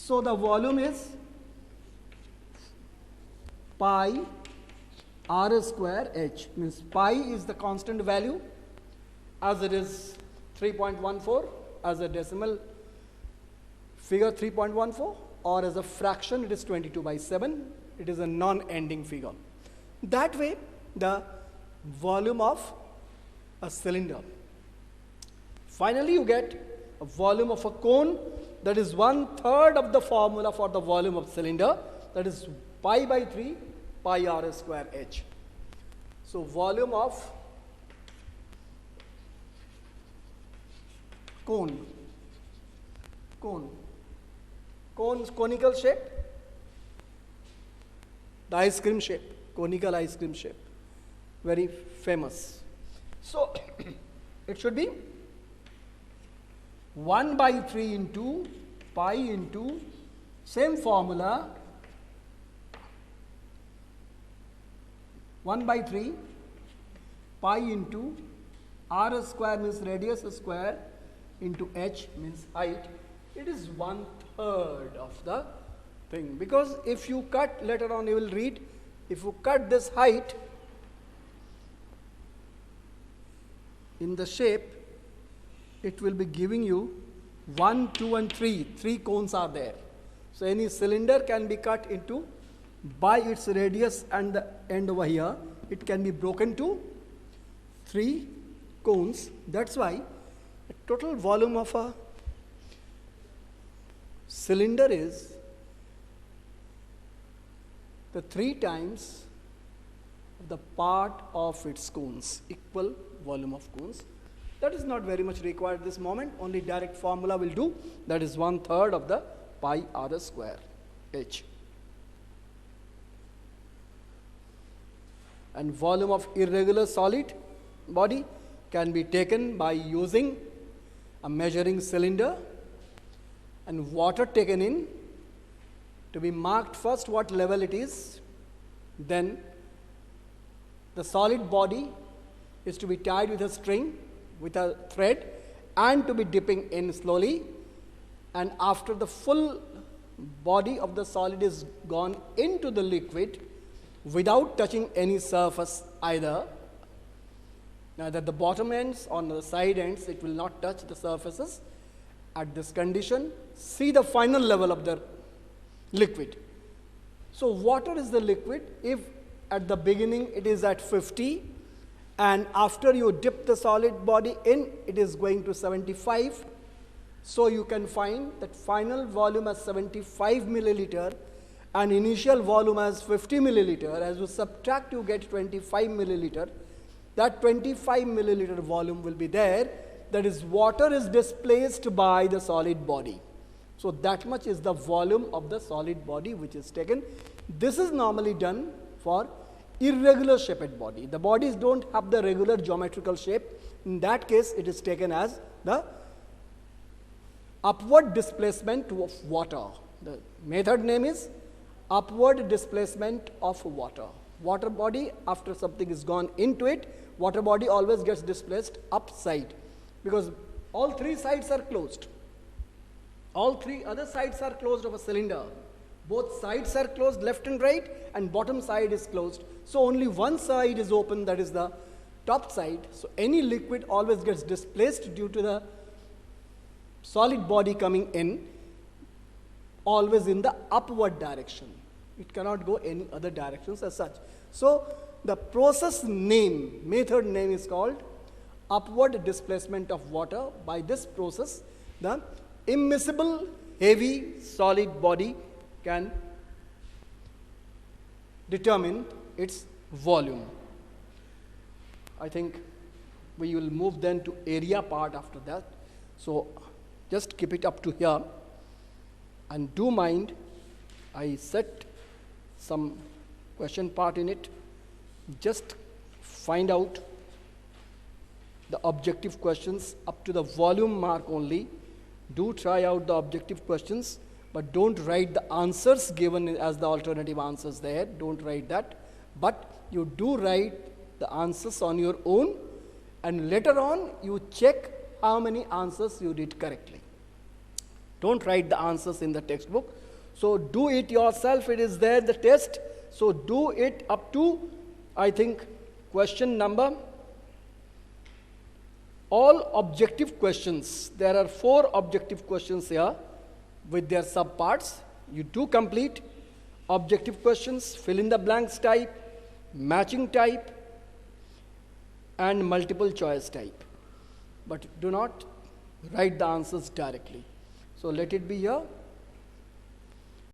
So the volume is pi r square h, means pi is the constant value as it is 3.14 as a decimal figure 3.14, or as a fraction it is 22 by 7. It is a non-ending figure. That way the volume of a cylinder. Finally you get a volume of a cone, that is 1/3 of the formula for the volume of cylinder, that is pi by 3 pi r square h. So volume of cone is conical shape, the ice cream shape, conical ice cream shape, very famous. So it should be 1 by 3 into pi into same formula 1 by 3 pi into r square means radius square into h means height. It is 1/3 of the thing, because if you cut, later on you will read, if you cut this height in the shape, it will be giving you 1, 2 and 3. 3 cones are there. So any cylinder can be cut into, by its radius and the end over here, it can be broken to 3 cones. That's why the total volume of a cylinder is the 3 times the part of its cones, equal volume of cones. That is not very much required at this moment, only direct formula will do, that is 1/3 of the pi r square h. And volume of irregular solid body can be taken by using a measuring cylinder and water taken in, to be marked first what level it is, then the solid body is to be tied with a string, with a thread, and to be dipping in slowly, and after the full body of the solid is gone into the liquid without touching any surface either, neither the bottom ends or the side ends, it will not touch the surfaces. At this condition, see the final level of the liquid. So water is the liquid. If at the beginning it is at 50, and after you dip the solid body in, it is going to 75. So you can find that final volume as 75 milliliter and initial volume as 50 milliliter. As you subtract, you get 25 milliliter. That 25 milliliter volume will be there. That is, water is displaced by the solid body. So that much is the volume of the solid body which is taken. This is normally done for irregular shaped body. The bodies don't have the regular geometrical shape. In that case, it is taken as the upward displacement of water. The method name is upward displacement of water. Water body, after something is gone into it, water body always gets displaced upside, because all 3 sides are closed. All 3 other sides are closed of a cylinder. Both sides are closed, left and right, and bottom side is closed. So only one side is open, that is the top side. So any liquid always gets displaced due to the solid body coming in, always in the upward direction. It cannot go any other directions as such. So the process name, method name is called upward displacement of water. By this process, the immiscible heavy solid body can determine its volume. I think we will move then to area part after that. So just keep it up to here, and do mind, I set some question part in it. Just find out the objective questions up to the volume mark only. Do try out the objective questions, but don't write the answers given as the alternative answers there. Don't write that. But you do write the answers on your own, and later on you check how many answers you did correctly. Don't write the answers in the textbook. So do it yourself. It is there, the test. So do it up to, I think, question number. All objective questions. There are 4 objective questions here with their subparts. You do complete objective questions, fill in the blanks type, matching type, and multiple choice type. But do not write the answers directly. So let it be here.